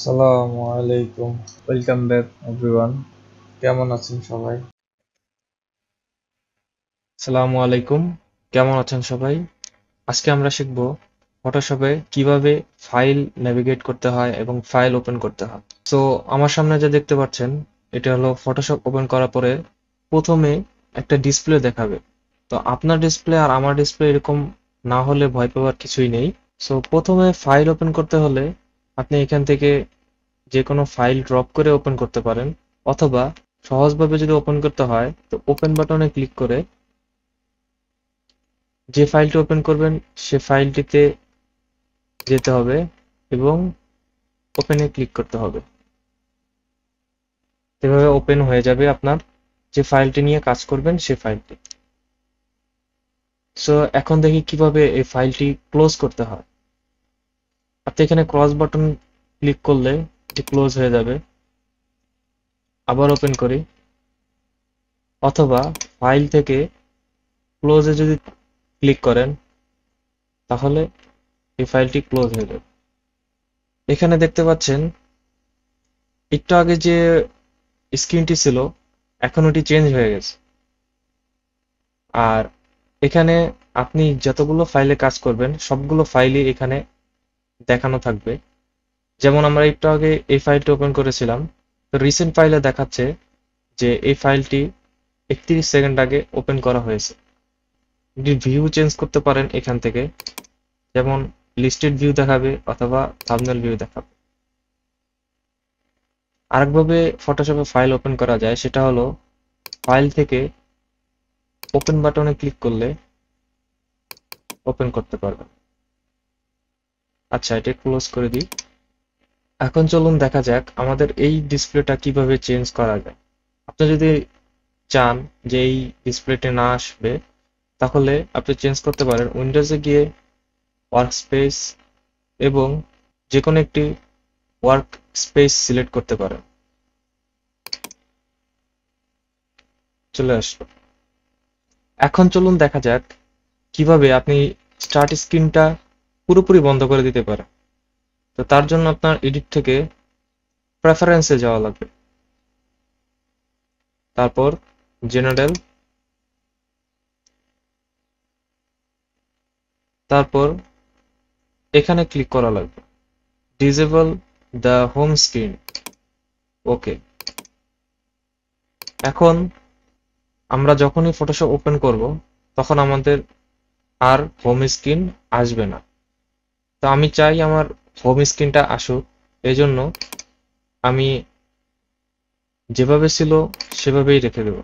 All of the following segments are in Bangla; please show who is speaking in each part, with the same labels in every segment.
Speaker 1: আসসালামু আলাইকুম। Welcome back everyone. কেমন আছেন সবাই? আসসালামু আলাইকুম। কেমন আছেন সবাই? আজকে আমরা শিখব ফটোশপে কিভাবে ফাইল নেভিগেট করতে হয় এবং ফাইল ওপেন করতে হয়। সো আমার সামনে যা দেখতে পাচ্ছেন এটা হলো ফটোশপ ওপেন করার পরে প্রথমে একটা ডিসপ্লে দেখাবে। তো আপনার ডিসপ্লে আর আমার ডিসপ্লে এরকম না হলে ভয় পাওয়ার কিছুই নেই। সো প্রথমে ফাইল ওপেন করতে হলে আপনি এখান থেকে যে কোনো ফাইল ড্রপ করে ওপেন করতে পারেন, অথবা সহজভাবে যদি ওপেন করতে হয় তো ওপেন বাটনে ক্লিক করে যে ফাইলটি ওপেন করবেন সে ফাইলটিতে যেতে হবে এবং ওপেনে ক্লিক করতে হবে। এভাবে ওপেন হয়ে যাবে আপনার যে ফাইলটি নিয়ে কাজ করবেন সে ফাইলটি। সো এখন দেখি কিভাবে এই ফাইলটি ক্লোজ করতে হয়। আপনি এখানে ক্রস বাটন ক্লিক করলে এটি ক্লোজ হয়ে যাবে। আবার ওপেন করি, অথবা ফাইল থেকে ক্লোজে যদি ক্লিক করেন তাহলে এই ফাইলটি ক্লোজ হয়ে যাবে। এখানে দেখতে পাচ্ছেন একটু আগে যে স্ক্রিনটি ছিল এখন ওটি চেঞ্জ হয়ে গেছে। আর এখানে আপনি যতগুলো ফাইলে কাজ করবেন সবগুলো ফাইলই এখানে দেখানো থাকবে। যেমন আমরা একটু আগে এই ফাইলটি ওপেন করেছিলাম, তো রিসেন্ট ফাইলে দেখাচ্ছে যে এই ফাইলটি 31 সেকেন্ড আগে ওপেন করা হয়েছে। ভিউ চেঞ্জ করতে পারেন এখান থেকে, যেমন লিস্টেড ভিউ দেখাবে অথবা থাম্বনেল ভিউ দেখাবে। আরেকভাবে ফটোশপে ফাইল ওপেন করা যায়, সেটা হলো ফাইল থেকে ওপেন বাটনে ক্লিক করলে ওপেন করতে পারবেন। আচ্ছা, এটা ক্লোজ করে দিই। এখন চলুন দেখা যাক আমাদের এই ডিসপ্লেটা কিভাবে চেঞ্জ করা যায়। আপনি যদি চান যে এই ডিসপ্লেতে না আসবে তাহলে আপনি চেঞ্জ করতে পারেন উইন্ডোজে গিয়ে ওয়ার্ক স্পেস এবং যে কোনো একটি ওয়ার্ক স্পেস সিলেক্ট করতে পারেন। চলে আসলো। এখন চলুন দেখা যাক কিভাবে আপনি স্টার্ট স্ক্রিনটা পুরোপুরি বন্ধ করে দিতে পারেন। তো তার জন্য আপনার এডিট থেকে প্রেফারেন্সে যাওয়া লাগবে, তারপর জেনারেল, তারপর এখানে ক্লিক করা লাগবে ডিসেবল দ্য হোম স্ক্রিন। ওকে। এখন আমরা যখনই ফটোশপ ওপেন করব তখন আমাদের আর হোম স্ক্রিন আসবে না। তো আমি চাই আমার হোম স্ক্রিনটা আসুক, এজন্য আমি যেভাবে ছিল সেভাবেই রেখে দেব।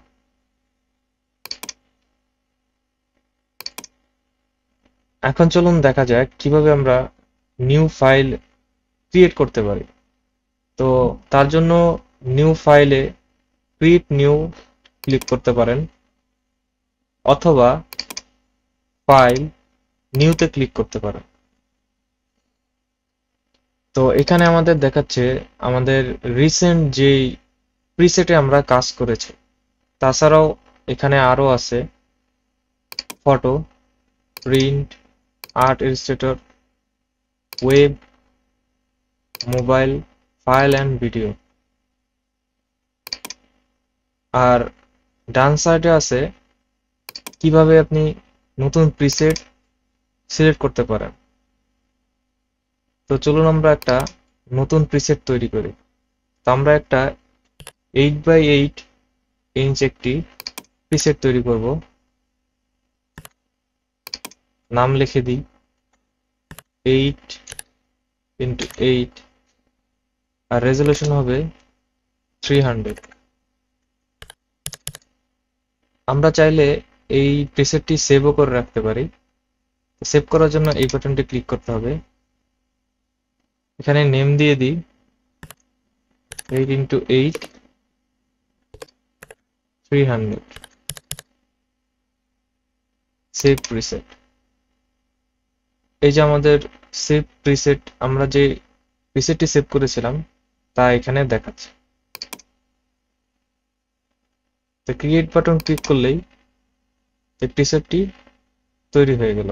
Speaker 1: এখন চলুন দেখা যাক কিভাবে আমরা নিউ ফাইল ক্রিয়েট করতে পারি। তো তার জন্য নিউ ফাইলে ক্রিয়েট নিউ ক্লিক করতে পারেন, অথবা ফাইল নিউতে ক্লিক করতে পারেন। তো এখানে আমাদের দেখাচ্ছে আমাদের রিসেন্ট যেই প্রিসেটে আমরা কাজ করেছি। তাছাড়াও এখানে আরো আছে photo, print, art illustrator, web, mobile, file and video. আর ডান সাইডে আছে কিভাবে আপনি নতুন প্রিসেট সিলেক্ট করতে পারেন। তো চলুন আমরা একটা নতুন প্রিসেট তৈরি করি। তো আমরা একটা 8x8 ইঞ্চ একটি প্রিসেট তৈরি করব। নাম লিখে দিই 8x8, আর রেজলিউশন হবে 300। আমরা চাইলে এই প্রিসেটটি সেভও করে রাখতে পারি। সেভ করার জন্য এই বাটনটি ক্লিক করতে হবে। এখানে নেম দিয়ে দিই 8x8 300, সেভ প্রিসেট। এই যে আমাদের সেভ প্রিসেট, আমরা যে প্রিসেটটি সেভ করেছিলাম তা এখানে দেখাচ্ছে। তো ক্রিয়েট বাটন ক্লিক করলেই এই প্রিসেটটি তৈরি হয়ে গেল।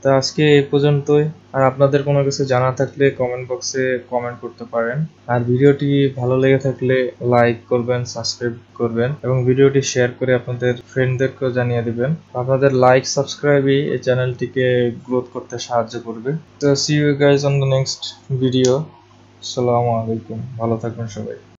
Speaker 1: তো আজকে এই পর্যন্তই। আর আপনাদের কোনো কিছু জানা থাকলে কমেন্ট বক্সে কমেন্ট করতে পারেন। আর ভিডিওটি ভালো লেগে থাকলে লাইক করবেন, সাবস্ক্রাইব করবেন এবং ভিডিওটি শেয়ার করে আপনাদের ফ্রেন্ডদেরকেও জানিয়ে দিবেন। আপনাদের লাইক সাবস্ক্রাইবই এই চ্যানেলটিকে গ্রোথ করতে সাহায্য করবে। তো see you guys on the next video. আসসালামু আলাইকুম, ভালো থাকবেন সবাই।